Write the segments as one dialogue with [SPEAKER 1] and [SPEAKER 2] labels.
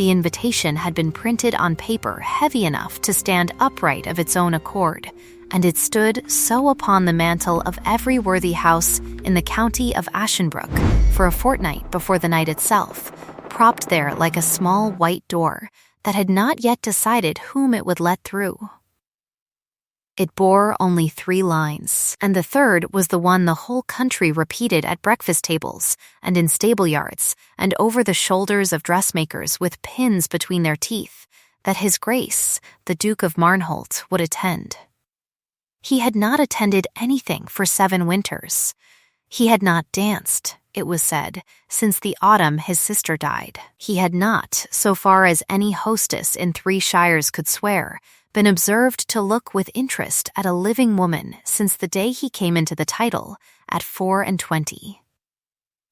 [SPEAKER 1] The invitation had been printed on paper heavy enough to stand upright of its own accord, and it stood so upon the mantel of every worthy house in the county of Ashenbrook for a fortnight before the night itself, propped there like a small white door that had not yet decided whom it would let through. It bore only 3 lines, and the third was the one the whole country repeated at breakfast tables and in stable yards and over the shoulders of dressmakers with pins between their teeth, that His Grace, the Duke of Marnholt, would attend. He had not attended anything for 7 winters. He had not danced, it was said, since the autumn his sister died. He had not, so far as any hostess in 3 shires could swear, been observed to look with interest at a living woman since the day he came into the title at 24.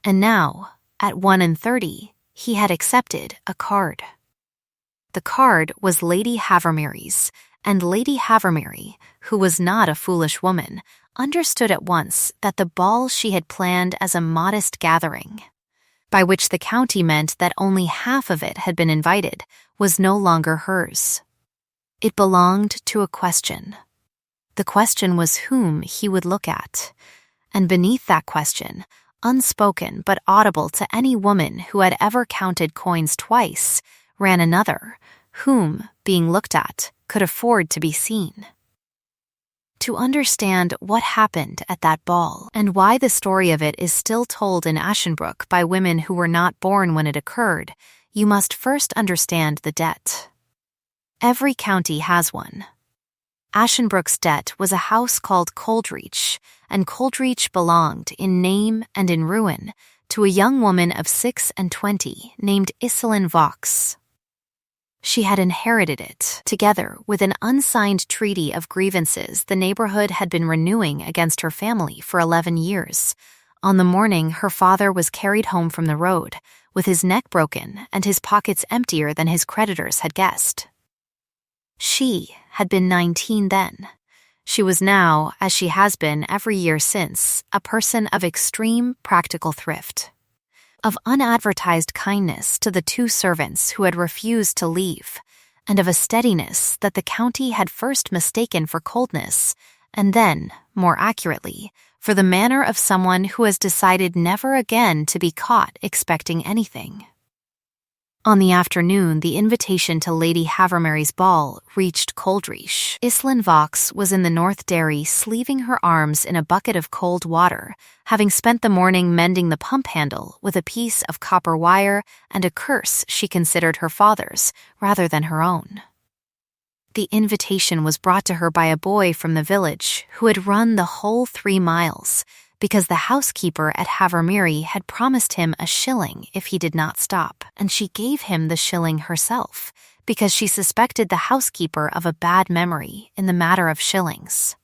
[SPEAKER 1] And now, at 31, he had accepted a card. The card was Lady Havermary's, and Lady Havermary, who was not a foolish woman, understood at once that the ball she had planned as a modest gathering, by which the county meant that only half of it had been invited, was no longer hers. It belonged to a question. The question was whom he would look at, and beneath that question, unspoken but audible to any woman who had ever counted coins twice, ran another, whom, being looked at, could afford to be seen. To understand what happened at that ball, and why the story of it is still told in Ashenbrook by women who were not born when it occurred, you must first understand the debt. Every county has one. Ashenbrook's debt was a house called Coldreach, and Coldreach belonged, in name and in ruin, to a young woman of 26 named Iselin Vaux. She had inherited it, together with an unsigned treaty of grievances the neighborhood had been renewing against her family for 11 years, on the morning her father was carried home from the road, with his neck broken and his pockets emptier than his creditors had guessed. She had been 19 then. She was now, as she has been every year since, a person of extreme practical thrift, of unadvertised kindness to the 2 servants who had refused to leave, and of a steadiness that the county had first mistaken for coldness, and then, more accurately, for the manner of someone who has decided never again to be caught expecting anything. On the afternoon the invitation to Lady Havermary's ball reached Coldreach. Iselin Vaux was in the North Dairy sleeving her arms in a bucket of cold water, having spent the morning mending the pump handle with a piece of copper wire and a curse she considered her father's rather than her own. The invitation was brought to her by a boy from the village who had run the whole 3 miles, because the housekeeper at Havermary had promised him a shilling if he did not stop, and she gave him the shilling herself, because she suspected the housekeeper of a bad memory in the matter of shillings.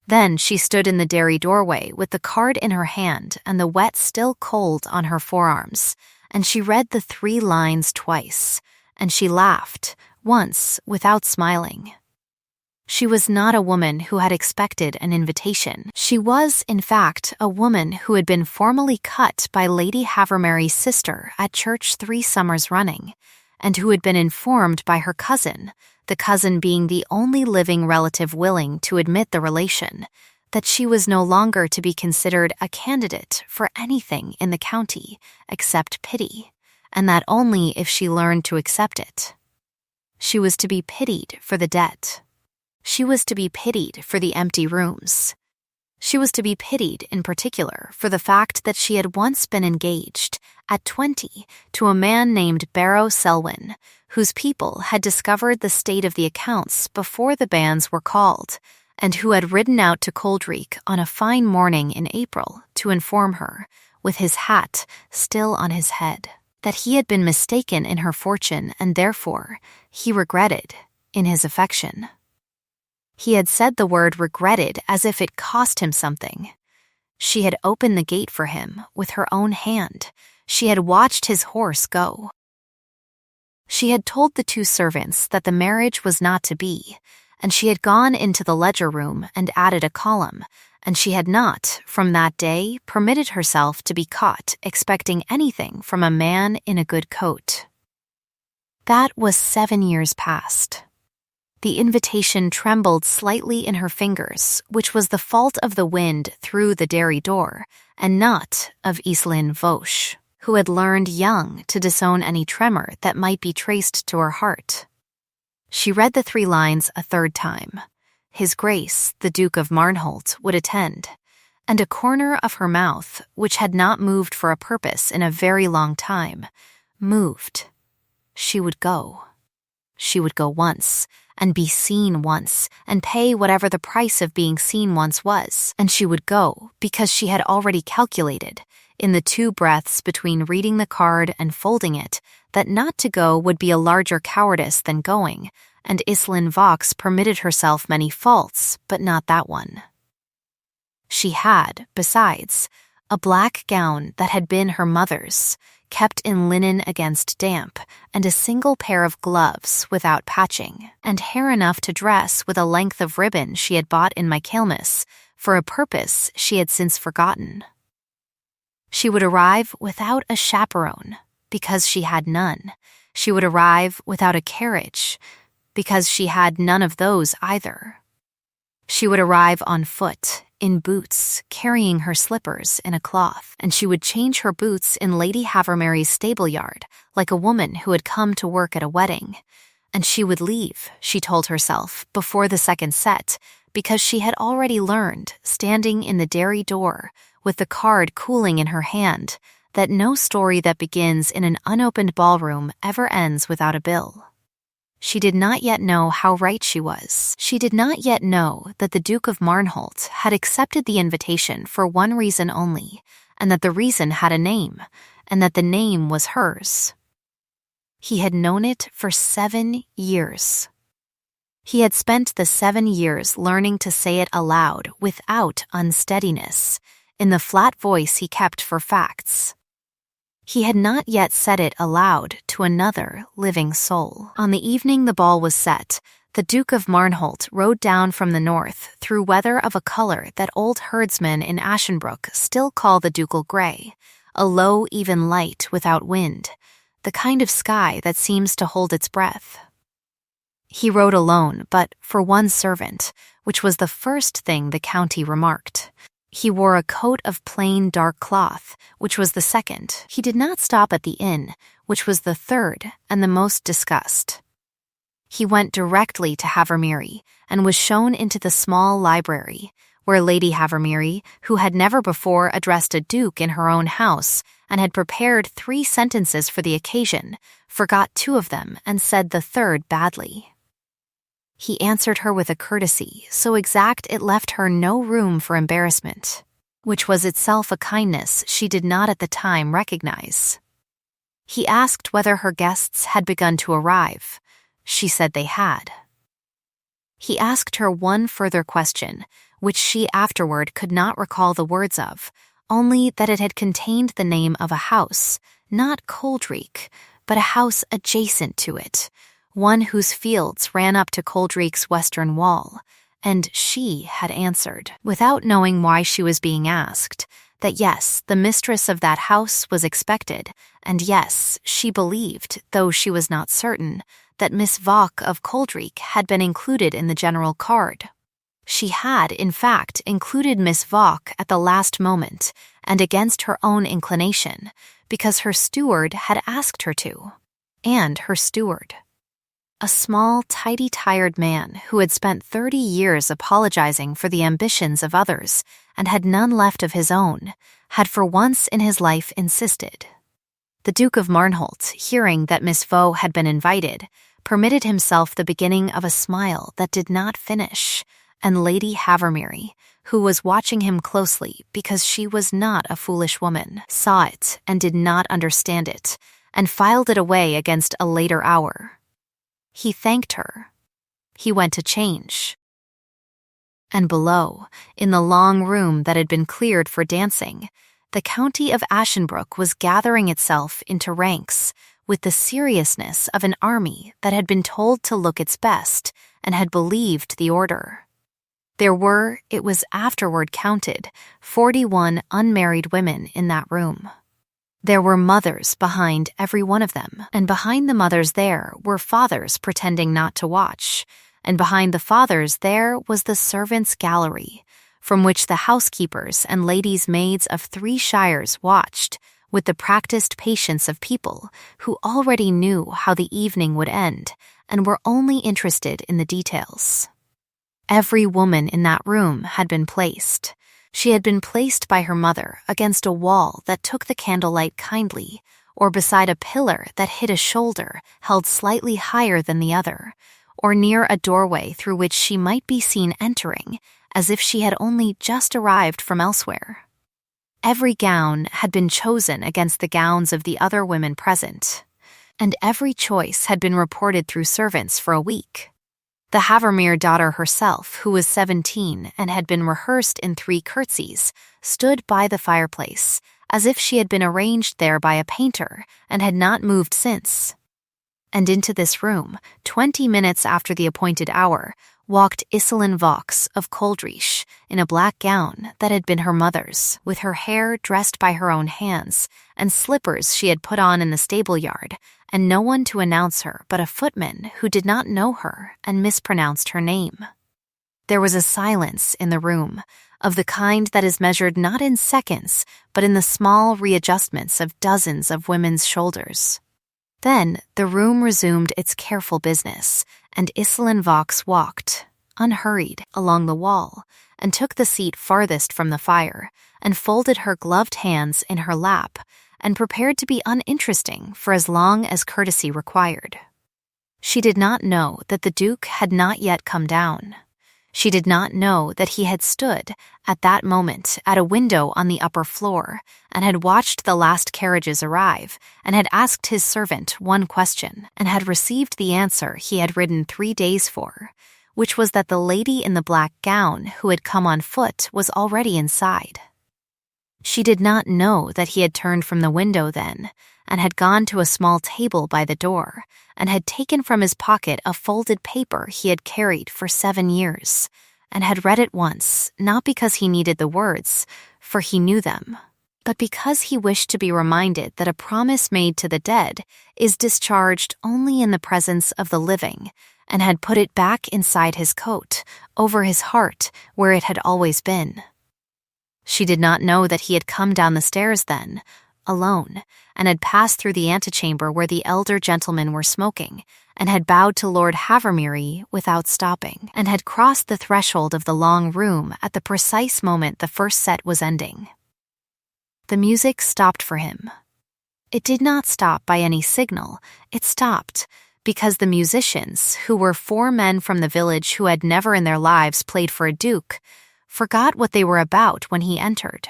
[SPEAKER 1] Then she stood in the dairy doorway with the card in her hand and the wet still cold on her forearms, and she read the 3 lines twice, and she laughed, once without smiling. She was not a woman who had expected an invitation. She was, in fact, a woman who had been formally cut by Lady Havermary's sister at church 3 summers running, and who had been informed by her cousin, the cousin being the only living relative willing to admit the relation, that she was no longer to be considered a candidate for anything in the county except pity, and that only if she learned to accept it. She was to be pitied for the debt. She was to be pitied for the empty rooms. She was to be pitied in particular for the fact that she had once been engaged, at 20, to a man named Barrow Selwyn, whose people had discovered the state of the accounts before the banns were called, and who had ridden out to Coldreach on a fine morning in April to inform her, with his hat still on his head, that he had been mistaken in her fortune and therefore, he regretted, in his affection. He had said the word regretted as if it cost him something. She had opened the gate for him with her own hand. She had watched his horse go. She had told the 2 servants that the marriage was not to be, and she had gone into the ledger room and added a column, and she had not, from that day, permitted herself to be caught expecting anything from a man in a good coat. That was 7 years past. The invitation trembled slightly in her fingers, which was the fault of the wind through the dairy door, and not of Iselin Vosch, who had learned young to disown any tremor that might be traced to her heart. She read the 3 lines a third time. His Grace, the Duke of Marnholt, would attend, and a corner of her mouth, which had not moved for a purpose in a very long time, moved. She would go. She would go once, and be seen once, and pay whatever the price of being seen once was, and she would go because she had already calculated, in the 2 breaths between reading the card and folding it, that not to go would be a larger cowardice than going, and Iselin Vox permitted herself many faults, but not that one. She had, besides, a black gown that had been her mother's, kept in linen against damp, and a single pair of gloves without patching, and hair enough to dress with a length of ribbon she had bought in Michaelmas for a purpose she had since forgotten. She would arrive without a chaperone, because she had none. She would arrive without a carriage, because she had none of those either. She would arrive on foot, in boots, carrying her slippers in a cloth, and she would change her boots in Lady Havermary's stable-yard, like a woman who had come to work at a wedding. And she would leave, she told herself, before the second set, because she had already learned, standing in the dairy door, with the card cooling in her hand, that no story that begins in an unopened ballroom ever ends without a bill. She did not yet know how right she was. She did not yet know that the Duke of Marnholt had accepted the invitation for one reason only, and that the reason had a name, and that the name was hers. He had known it for 7 years. He had spent the 7 years learning to say it aloud without unsteadiness, in the flat voice he kept for facts. He had not yet said it aloud to another living soul. On the evening the ball was set, the Duke of Marnholt rode down from the north through weather of a color that old herdsmen in Ashenbrook still call the ducal grey, a low, even light without wind, the kind of sky that seems to hold its breath. He rode alone, but for one servant, which was the first thing the county remarked. He wore a coat of plain dark cloth, which was the second. He did not stop at the inn, which was the third and the most discussed. He went directly to Havermere and was shown into the small library, where Lady Havermere, who had never before addressed a duke in her own house and had prepared 3 sentences for the occasion, forgot 2 of them and said the third badly. He answered her with a courtesy so exact it left her no room for embarrassment, which was itself a kindness she did not at the time recognize. He asked whether her guests had begun to arrive. She said they had. He asked her one further question, which she afterward could not recall the words of, only that it had contained the name of a house, not Coldreek, but a house adjacent to it, one whose fields ran up to Coldreek's western wall, and she had answered, without knowing why she was being asked, that yes, the mistress of that house was expected, and yes, she believed, though she was not certain, that Miss Vock of Coldreek had been included in the general card. She had, in fact, included Miss Vock at the last moment, and against her own inclination, because her steward had asked her to. And her steward, a small, tidy-tired man who had spent 30 years apologizing for the ambitions of others and had none left of his own, had for once in his life insisted. The Duke of Marnholt, hearing that Miss Vaux had been invited, permitted himself the beginning of a smile that did not finish, and Lady Havermere, who was watching him closely because she was not a foolish woman, saw it and did not understand it, and filed it away against a later hour. He thanked her. He went to change. And below, in the long room that had been cleared for dancing, the county of Ashenbrook was gathering itself into ranks with the seriousness of an army that had been told to look its best and had believed the order. There were, it was afterward counted, 41 unmarried women in that room. There were mothers behind every one of them, and behind the mothers there were fathers pretending not to watch, and behind the fathers there was the servants' gallery, from which the housekeepers and ladies' maids of 3 shires watched, with the practiced patience of people who already knew how the evening would end and were only interested in the details. Every woman in that room had been placed. She had been placed by her mother against a wall that took the candlelight kindly, or beside a pillar that hid a shoulder held slightly higher than the other, or near a doorway through which she might be seen entering, as if she had only just arrived from elsewhere. Every gown had been chosen against the gowns of the other women present, and every choice had been reported through servants for a week. The Havermere daughter herself, who was 17 and had been rehearsed in 3 curtsies, stood by the fireplace, as if she had been arranged there by a painter and had not moved since. And into this room, 20 minutes after the appointed hour, walked Iselin Vaux of Coldreach in a black gown that had been her mother's, with her hair dressed by her own hands, and slippers she had put on in the stable yard, and no one to announce her but a footman who did not know her and mispronounced her name. There was a silence in the room, of the kind that is measured not in seconds, but in the small readjustments of dozens of women's shoulders. Then the room resumed its careful business, and Iselin Vaux walked, unhurried, along the wall, and took the seat farthest from the fire, and folded her gloved hands in her lap, and prepared to be uninteresting for as long as courtesy required. She did not know that the Duke had not yet come down. She did not know that he had stood, at that moment, at a window on the upper floor, and had watched the last carriages arrive, and had asked his servant one question, and had received the answer he had ridden 3 days for, which was that the lady in the black gown who had come on foot was already inside. She did not know that he had turned from the window then, and had gone to a small table by the door, and had taken from his pocket a folded paper he had carried for 7 years, and had read it once, not because he needed the words, for he knew them, but because he wished to be reminded that a promise made to the dead is discharged only in the presence of the living, and had put it back inside his coat, over his heart, where it had always been. She did not know that he had come down the stairs then, alone, and had passed through the antechamber where the elder gentlemen were smoking, and had bowed to Lord Havermere without stopping, and had crossed the threshold of the long room at the precise moment the first set was ending. The music stopped for him. It did not stop by any signal. It stopped because the musicians, who were 4 men from the village who had never in their lives played for a duke, forgot what they were about when he entered.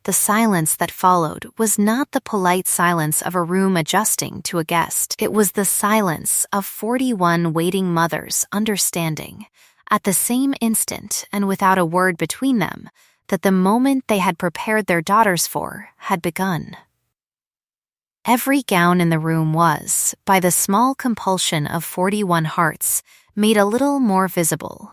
[SPEAKER 1] The silence that followed was not the polite silence of a room adjusting to a guest. It was the silence of 41 waiting mothers understanding, at the same instant and without a word between them, that the moment they had prepared their daughters for had begun. Every gown in the room was, by the small compulsion of 41 hearts, made a little more visible.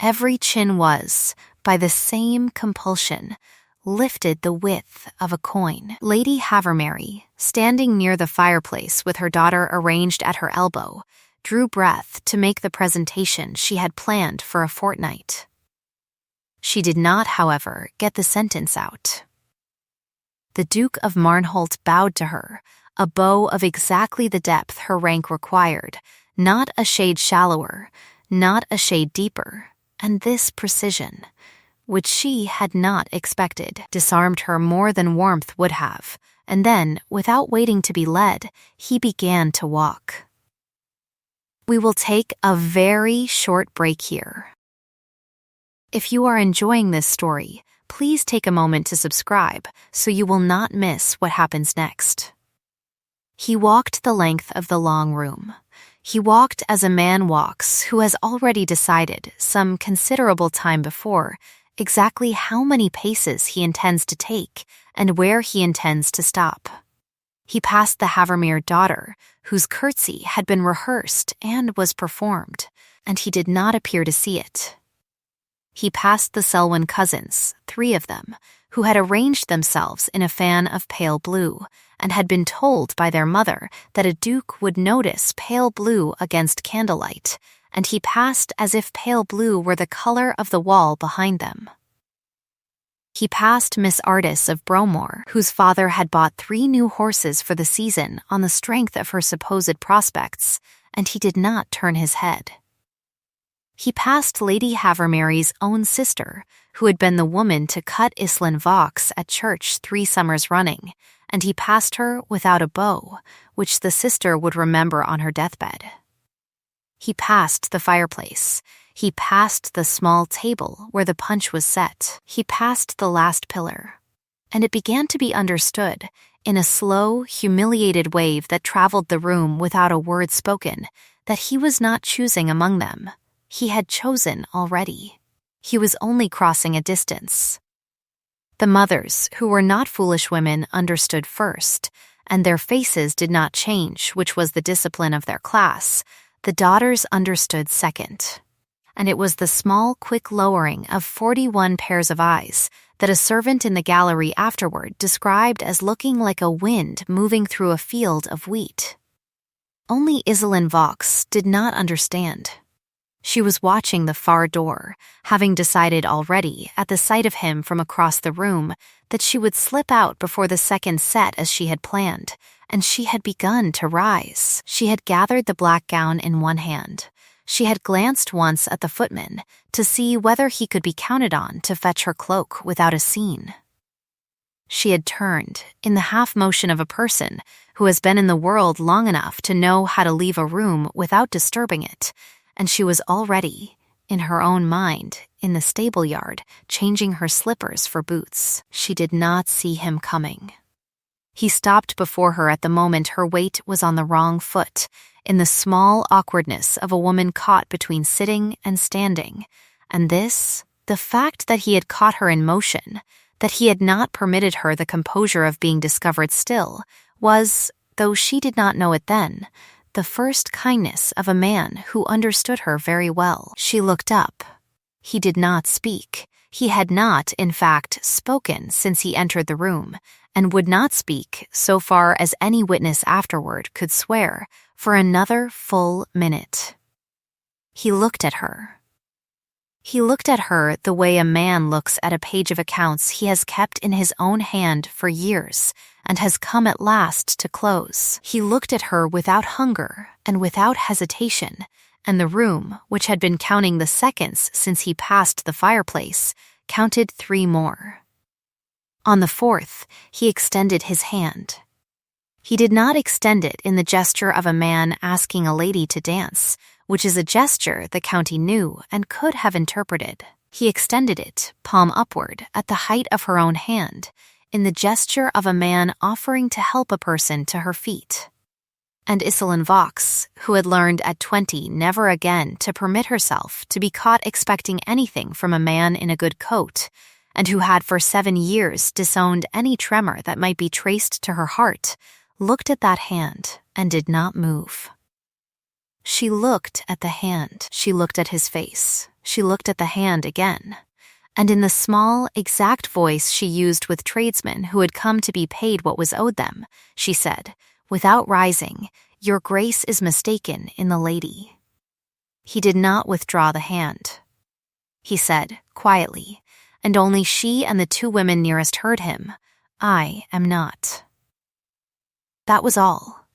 [SPEAKER 1] Every chin was, by the same compulsion, lifted the width of a coin. Lady Havermere, standing near the fireplace with her daughter arranged at her elbow, drew breath to make the presentation she had planned for a fortnight. She did not, however, get the sentence out. The Duke of Marnholt bowed to her, a bow of exactly the depth her rank required, not a shade shallower, not a shade deeper, and this precision, which she had not expected, disarmed her more than warmth would have, and then, without waiting to be led, he began to walk. We will take a very short break here. If you are enjoying this story, please take a moment to subscribe so you will not miss what happens next. He walked the length of the long room. He walked as a man walks who has already decided, some considerable time before, exactly how many paces he intends to take and where he intends to stop. He passed the Havermere daughter, whose curtsy had been rehearsed and was performed, and he did not appear to see it. He passed the Selwyn cousins, 3 of them, who had arranged themselves in a fan of pale blue and had been told by their mother that a duke would notice pale blue against candlelight, and he passed as if pale blue were the color of the wall behind them. He passed Miss Ardis of Bromore, whose father had bought 3 new horses for the season on the strength of her supposed prospects, and he did not turn his head. He passed Lady Havermary's own sister, who had been the woman to cut Islin Vox at church 3 summers running, and he passed her without a bow, which the sister would remember on her deathbed. He passed the fireplace. He passed the small table where the punch was set. He passed the last pillar. And it began to be understood, in a slow, humiliated wave that traveled the room without a word spoken, that he was not choosing among them. He had chosen already. He was only crossing a distance. The mothers, who were not foolish women, understood first, and their faces did not change, which was the discipline of their class. The daughters understood second. And it was the small, quick lowering of 41 pairs of eyes that a servant in the gallery afterward described as looking like a wind moving through a field of wheat. Only Iselin Vox did not understand. She was watching the far door, having decided already, at the sight of him from across the room, that she would slip out before the second set as she had planned, and she had begun to rise. She had gathered the black gown in one hand. She had glanced once at the footman to see whether he could be counted on to fetch her cloak without a scene. She had turned, in the half-motion of a person who has been in the world long enough to know how to leave a room without disturbing it, and she was already, in her own mind, in the stable yard, changing her slippers for boots. She did not see him coming. He stopped before her at the moment her weight was on the wrong foot, in the small awkwardness of a woman caught between sitting and standing, and this, the fact that he had caught her in motion, that he had not permitted her the composure of being discovered still, was, though she did not know it then, the first kindness of a man who understood her very well. She looked up. He did not speak. He had not, in fact, spoken since he entered the room, and would not speak, so far as any witness afterward could swear, for another full minute. He looked at her. He looked at her the way a man looks at a page of accounts he has kept in his own hand for years and has come at last to close. He looked at her without hunger and without hesitation, and the room, which had been counting the seconds since he passed the fireplace, counted 3 more. On the 4th, he extended his hand. He did not extend it in the gesture of a man asking a lady to dance, which is a gesture the county knew and could have interpreted. He extended it, palm upward, at the height of her own hand, in the gesture of a man offering to help a person to her feet. And Iselin Vox, who had learned at 20 never again to permit herself to be caught expecting anything from a man in a good coat, and who had for 7 years disowned any tremor that might be traced to her heart, looked at that hand and did not move. She looked at the hand. She looked at his face. She looked at the hand again. And in the small, exact voice she used with tradesmen who had come to be paid what was owed them, she said, without rising, "Your grace is mistaken in the lady." He did not withdraw the hand. He said, quietly, and only she and the 2 women nearest heard him, "I am not." That was all.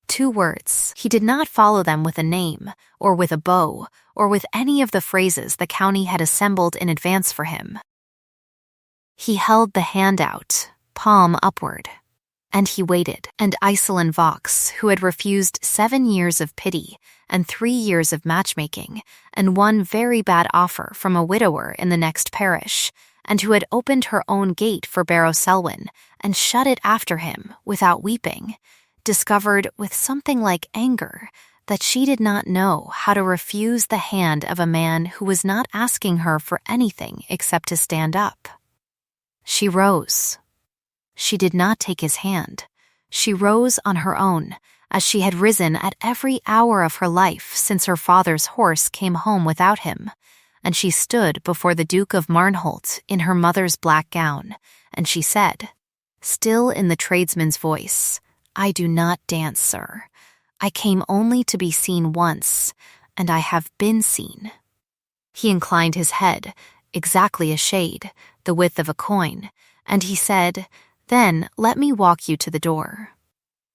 [SPEAKER 1] 2 words. He did not follow them with a name, or with a bow, or with any of the phrases the county had assembled in advance for him. He held the hand out, palm upward, and he waited, and Iselin Vox, who had refused 7 years of pity and 3 years of matchmaking, and 1 very bad offer from a widower in the next parish, and who had opened her own gate for Barrow Selwyn and shut it after him without weeping, discovered with something like anger that she did not know how to refuse the hand of a man who was not asking her for anything except to stand up. She rose. She did not take his hand. She rose on her own, as she had risen at every hour of her life since her father's horse came home without him, and she stood before the Duke of Marnholt in her mother's black gown, and she said, still in the tradesman's voice, "I do not dance, sir. I came only to be seen once, and I have been seen." He inclined his head, exactly a shade, the width of a coin, and he said, "Then let me walk you to the door."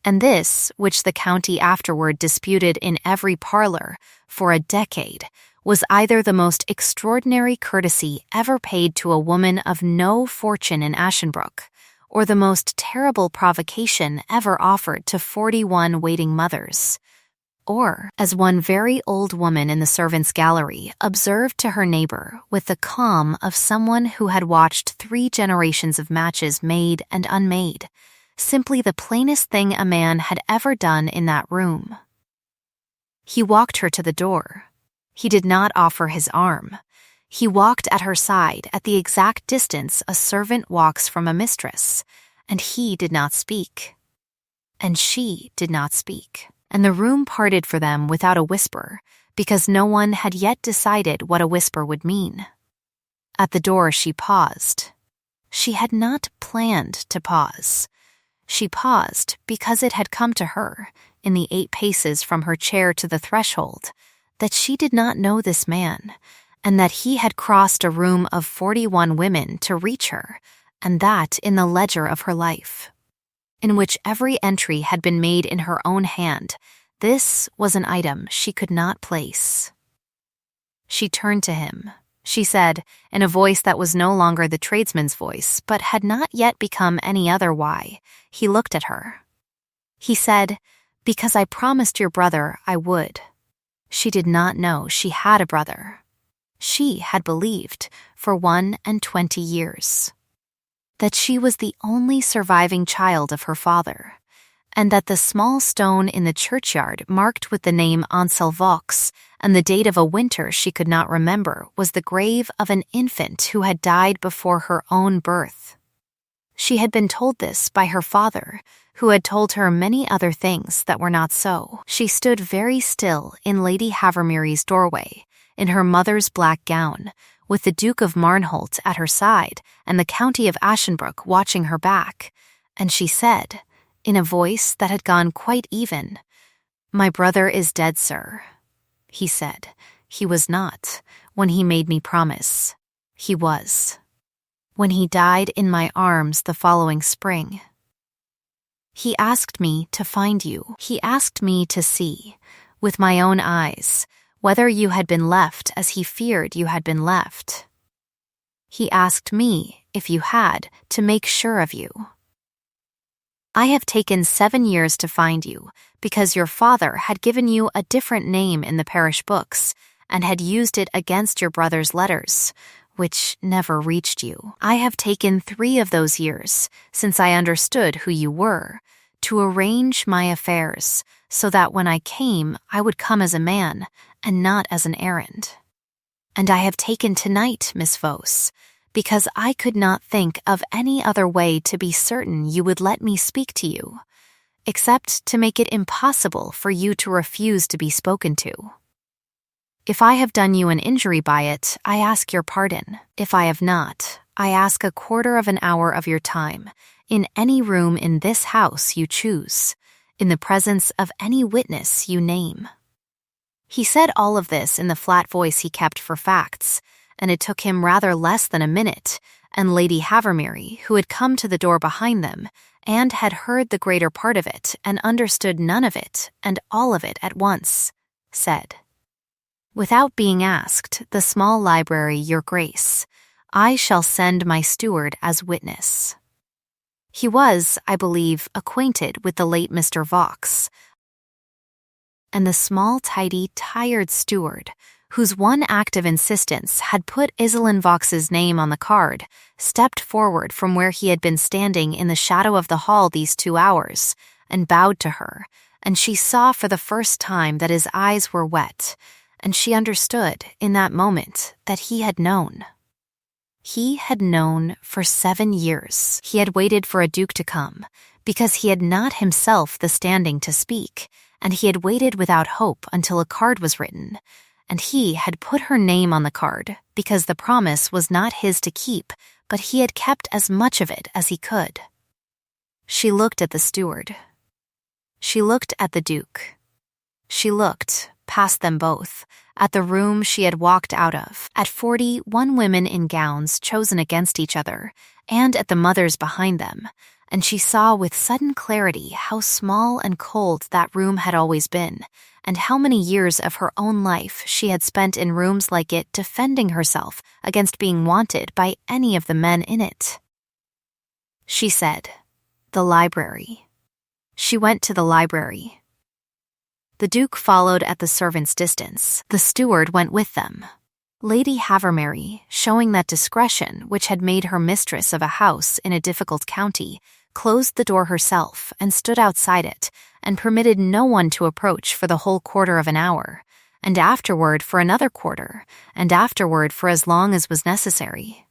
[SPEAKER 1] And this, which the county afterward disputed in every parlor for a decade, was either the most extraordinary courtesy ever paid to a woman of no fortune in Ashenbrook, or the most terrible provocation ever offered to 41 waiting mothers. Or, as one very old woman in the servants' gallery observed to her neighbor with the calm of someone who had watched 3 generations of matches made and unmade, simply the plainest thing a man had ever done in that room. He walked her to the door. He did not offer his arm. He walked at her side at the exact distance a servant walks from a mistress, and he did not speak. And she did not speak. And the room parted for them without a whisper, because no one had yet decided what a whisper would mean. At the door she paused. She had not planned to pause. She paused because it had come to her, in the 8 paces from her chair to the threshold, that she did not know this man, and that he had crossed a room of 41 women to reach her, and that in the ledger of her life, in which every entry had been made in her own hand. This was an item she could not place. She turned to him. She said, in a voice that was no longer the tradesman's voice, but had not yet become any other why. He looked at her. He said, "Because I promised your brother I would." She did not know she had a brother. She had believed, for 21 years, that she was the only surviving child of her father, and that the small stone in the churchyard marked with the name Ansel Vaux and the date of a winter she could not remember was the grave of an infant who had died before her own birth. She had been told this by her father, who had told her many other things that were not so. She stood very still in Lady Havermery's doorway, in her mother's black gown, with the Duke of Marnholt at her side and the County of Ashenbrook watching her back, and she said, in a voice that had gone quite even, "My brother is dead, sir." He said, "He was not, when he made me promise. He was, when he died in my arms the following spring. He asked me to find you. He asked me to see, with my own eyes, whether you had been left as he feared you had been left. He asked me, if you had, to make sure of you. I have taken 7 years to find you, because your father had given you a different name in the parish books, and had used it against your brother's letters, which never reached you. I have taken 3 of those years, since I understood who you were, to arrange my affairs, so that when I came, I would come as a man, and not as an errand. And I have taken tonight, Miss Vos, because I could not think of any other way to be certain you would let me speak to you, except to make it impossible for you to refuse to be spoken to. If I have done you an injury by it, I ask your pardon. If I have not, I ask a quarter of an hour of your time, in any room in this house you choose, in the presence of any witness you name." He said all of this in the flat voice he kept for facts, and it took him rather less than a minute, and Lady Havermery, who had come to the door behind them, and had heard the greater part of it, and understood none of it, and all of it at once, said, "Without being asked, the small library, your grace, I shall send my steward as witness." He was, I believe, acquainted with the late Mr. Vaux, and the small, tidy, tired steward, whose one act of insistence had put Iselin Vaux's name on the card, stepped forward from where he had been standing in the shadow of the hall these 2 hours, and bowed to her, and she saw for the first time that his eyes were wet, and she understood, in that moment, that he had known. He had known for 7 years. He had waited for a duke to come, because he had not himself the standing to speak, and he had waited without hope until a card was written, and he had put her name on the card because the promise was not his to keep, but he had kept as much of it as he could. She looked at the steward. She looked at the Duke. She looked, past them both, at the room she had walked out of, at 41 women in gowns chosen against each other, and at the mothers behind them, and she saw with sudden clarity how small and cold that room had always been, and how many years of her own life she had spent in rooms like it defending herself against being wanted by any of the men in it. She said, "The library." She went to the library. The Duke followed at the servant's distance. The steward went with them. Lady Havermary, showing that discretion which had made her mistress of a house in a difficult county, closed the door herself and stood outside it, and permitted no one to approach for the whole quarter of an hour, and afterward for another quarter, and afterward for as long as was necessary,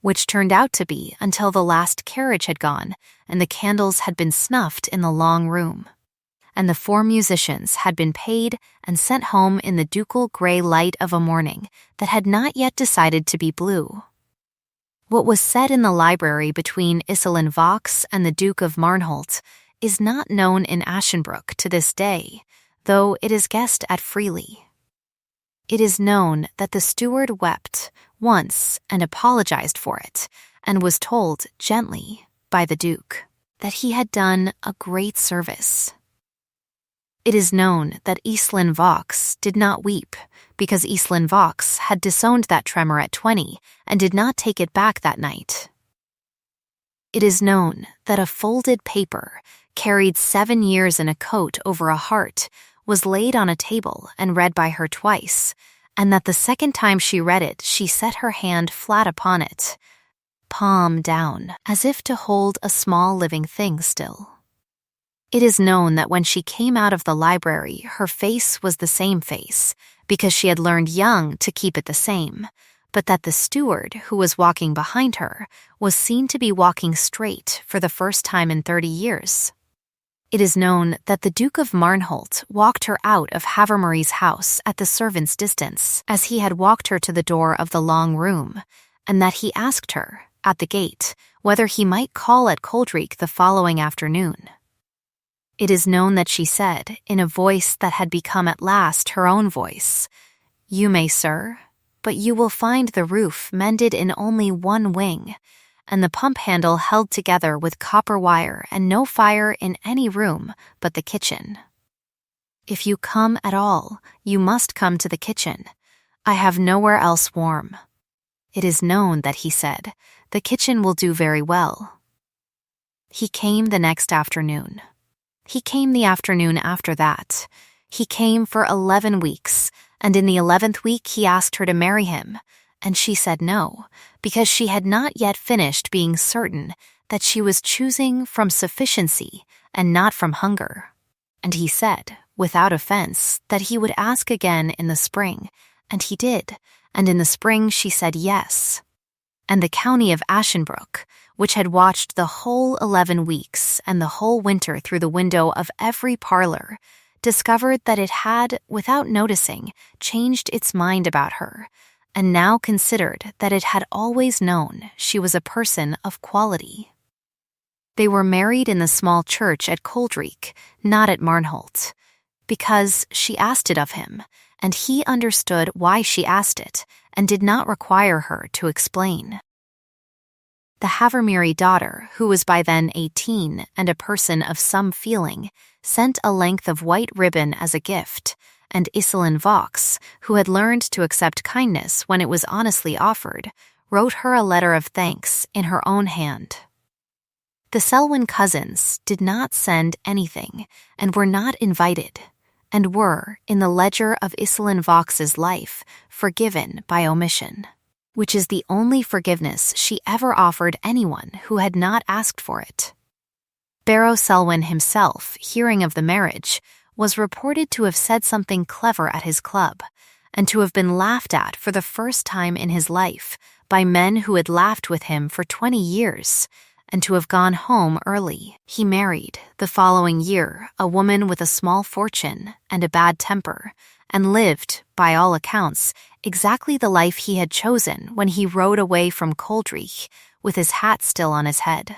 [SPEAKER 1] which turned out to be until the last carriage had gone and the candles had been snuffed in the long room, and the 4 musicians had been paid and sent home in the ducal gray light of a morning that had not yet decided to be blue. What was said in the library between Iselin Vox and the Duke of Marnholt is not known in Ashenbrook to this day, though it is guessed at freely. It is known that the steward wept once and apologized for it, and was told gently by the Duke that he had done a great service. It is known that Iselin Vox did not weep because Iselin Vox had disowned that tremor at 20 and did not take it back that night. It is known that a folded paper, carried 7 years in a coat over a heart, was laid on a table and read by her twice, and that the second time she read it, she set her hand flat upon it, palm down, as if to hold a small living thing still. It is known that when she came out of the library, her face was the same face, because she had learned young to keep it the same, but that the steward, who was walking behind her, was seen to be walking straight for the first time in 30 years. It is known that the Duke of Marnholt walked her out of Havermary's house at the servant's distance, as he had walked her to the door of the long room, and that he asked her, at the gate, whether he might call at Coldreek the following afternoon. It is known that she said, in a voice that had become at last her own voice, "You may, sir, but you will find the roof mended in only one wing, and the pump handle held together with copper wire, and no fire in any room but the kitchen. If you come at all, you must come to the kitchen. I have nowhere else warm." It is known that he said, "The kitchen will do very well." He came the next afternoon. He came the afternoon after that. He came for 11 weeks, and in the 11th week he asked her to marry him, and she said no, because she had not yet finished being certain that she was choosing from sufficiency and not from hunger. And he said, without offense, that he would ask again in the spring, and he did, and in the spring she said yes. And the county of Ashenbrook, which had watched the whole 11 weeks and the whole winter through the window of every parlor, discovered that it had, without noticing, changed its mind about her, and now considered that it had always known she was a person of quality. They were married in the small church at Coldreek, not at Marnholt, because she asked it of him, and he understood why she asked it, and did not require her to explain. The Havermary daughter, who was by then 18 and a person of some feeling, sent a length of white ribbon as a gift, and Iselin Vox, who had learned to accept kindness when it was honestly offered, wrote her a letter of thanks in her own hand. The Selwyn cousins did not send anything, and were not invited, and were, in the ledger of Iselin Vox's life, forgiven by omission, which is the only forgiveness she ever offered anyone who had not asked for it. Barrow Selwyn himself, hearing of the marriage, was reported to have said something clever at his club, and to have been laughed at for the first time in his life by men who had laughed with him for 20 years, and to have gone home early. He married, the following year, a woman with a small fortune and a bad temper, and lived, by all accounts, exactly the life he had chosen when he rode away from Coldreich, with his hat still on his head.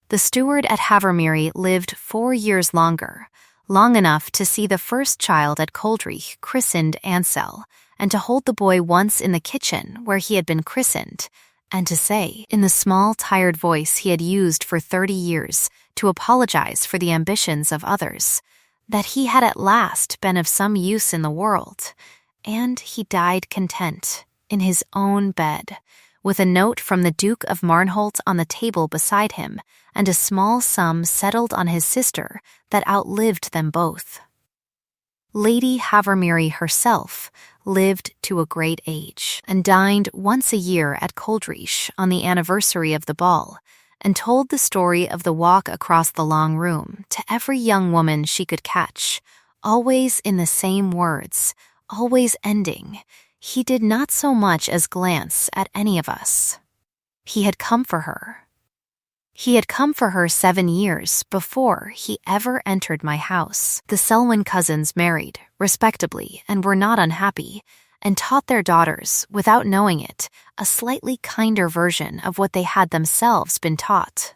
[SPEAKER 1] The steward at Havermery lived 4 years longer, long enough to see the first child at Coldreich christened Ansel, and to hold the boy once in the kitchen where he had been christened, and to say, in the small, tired voice he had used for 30 years, to apologize for the ambitions of others, that he had at last been of some use in the world, and he died content, in his own bed, with a note from the Duke of Marnholt on the table beside him, and a small sum settled on his sister that outlived them both. Lady Havermery herself lived to a great age, and dined once a year at Coldreich on the anniversary of the ball, and told the story of the walk across the long room to every young woman she could catch, always in the same words, always ending, "He did not so much as glance at any of us. He had come for her. He had come for her 7 years before he ever entered my house." The Selwyn cousins married, respectably, and were not unhappy, and taught their daughters, without knowing it, a slightly kinder version of what they had themselves been taught.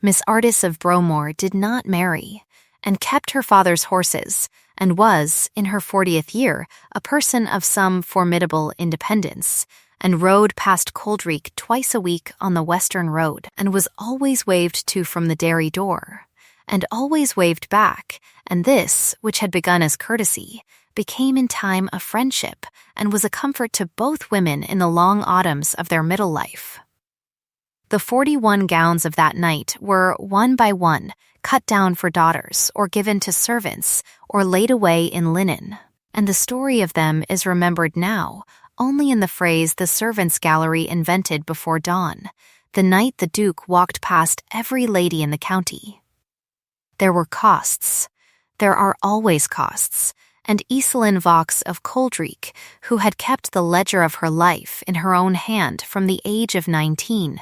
[SPEAKER 1] Miss Ardis of Bromore did not marry, and kept her father's horses, and was, in her 40th year, a person of some formidable independence, and rode past Coldreich twice a week on the Western Road, and was always waved to from the dairy door, and always waved back, and this, which had begun as courtesy, became in time a friendship, and was a comfort to both women in the long autumns of their middle life. The 41 gowns of that night were, one by one, cut down for daughters, or given to servants, or laid away in linen, and the story of them is remembered now only in the phrase the servants' gallery invented before dawn, the night the Duke walked past every lady in the county. There were costs. There are always costs, and Iselin Vaux of Coldreich, who had kept the ledger of her life in her own hand from the age of 19,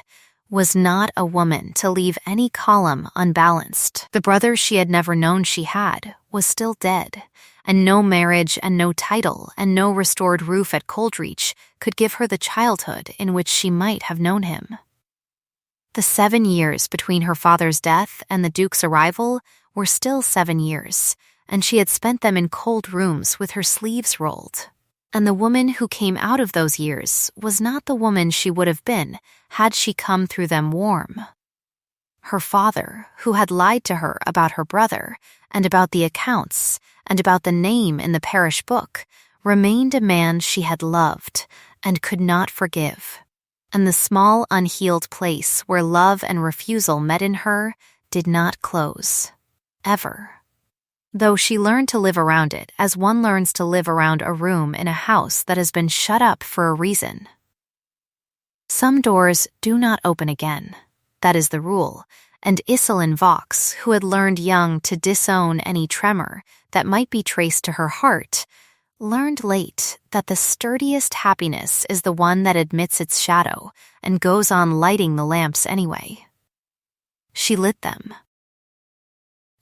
[SPEAKER 1] was not a woman to leave any column unbalanced. The brother she had never known she had was still dead, and no marriage and no title and no restored roof at Coldreich could give her the childhood in which she might have known him. The 7 years between her father's death and the Duke's arrival were still 7 years, and she had spent them in cold rooms with her sleeves rolled. And the woman who came out of those years was not the woman she would have been had she come through them warm. Her father, who had lied to her about her brother, and about the accounts, and about the name in the parish book, remained a man she had loved and could not forgive, and the small unhealed place where love and refusal met in her did not close, ever. Though she learned to live around it as one learns to live around a room in a house that has been shut up for a reason. Some doors do not open again. That is the rule, and Iselin Vaux, who had learned young to disown any tremor that might be traced to her heart, learned late that the sturdiest happiness is the one that admits its shadow and goes on lighting the lamps anyway. She lit them.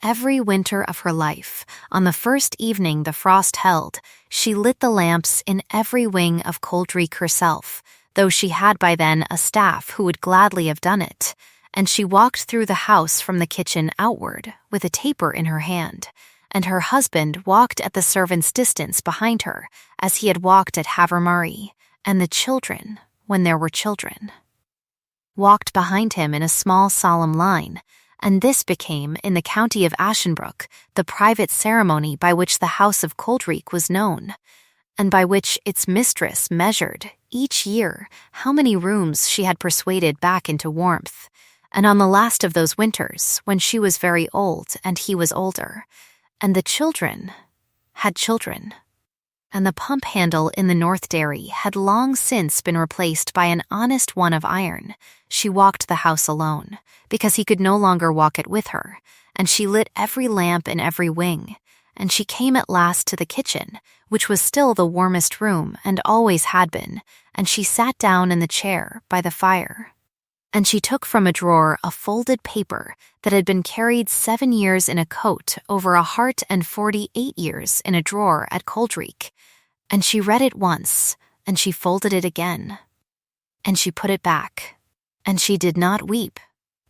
[SPEAKER 1] Every winter of her life, on the first evening the frost held, she lit the lamps in every wing of Coldreich herself, though she had by then a staff who would gladly have done it, and she walked through the house from the kitchen outward with a taper in her hand, and her husband walked at the servant's distance behind her, as he had walked at Havermery, and the children, when there were children, walked behind him in a small solemn line, and this became, in the county of Ashenbrook, the private ceremony by which the house of Coldreich was known, and by which its mistress measured, each year, how many rooms she had persuaded back into warmth, and on the last of those winters, when she was very old and he was older, and the children had children, and the pump handle in the north dairy had long since been replaced by an honest one of iron, she walked the house alone, because he could no longer walk it with her, and she lit every lamp in every wing, and she came at last to the kitchen, which was still the warmest room and always had been, and she sat down in the chair by the fire. And she took from a drawer a folded paper that had been carried 7 years in a coat over a heart and 48 years in a drawer at Coldreek. And she read it once, and she folded it again. And she put it back. And she did not weep,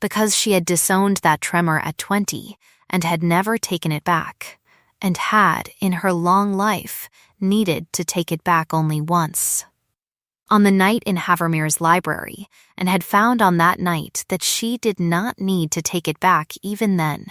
[SPEAKER 1] because she had disowned that tremor at 20 and had never taken it back, and had, in her long life, needed to take it back only once. On the night in Havermere's library, and had found on that night that she did not need to take it back even then.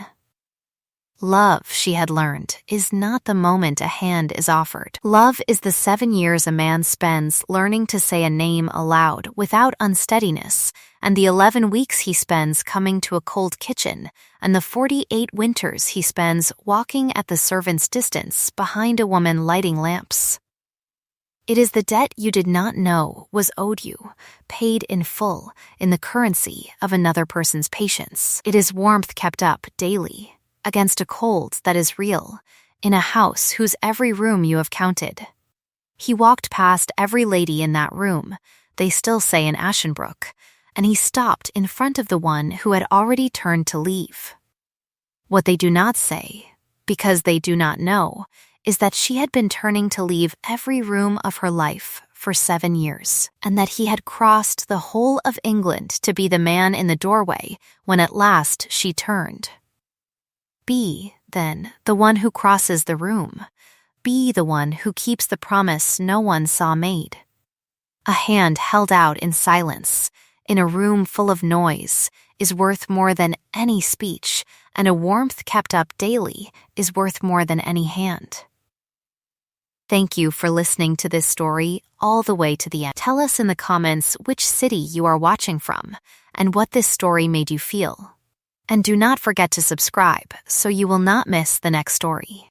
[SPEAKER 1] Love, she had learned, is not the moment a hand is offered. Love is the 7 years a man spends learning to say a name aloud without unsteadiness, and the 11 weeks he spends coming to a cold kitchen, and the 48 winters he spends walking at the servant's distance behind a woman lighting lamps. It is the debt you did not know was owed you, paid in full, in the currency of another person's patience. It is warmth kept up daily, against a cold that is real, in a house whose every room you have counted. He walked past every lady in that room, they still say in Ashenbrook, and he stopped in front of the one who had already turned to leave. What they do not say, because they do not know, is that she had been turning to leave every room of her life for 7 years, and that he had crossed the whole of England to be the man in the doorway when at last she turned. Be, then, the one who crosses the room. Be the one who keeps the promise no one saw made. A hand held out in silence, in a room full of noise, is worth more than any speech, and a warmth kept up daily is worth more than any hand. Thank you for listening to this story all the way to the end. Tell us in the comments which city you are watching from, and what this story made you feel. And do not forget to subscribe so you will not miss the next story.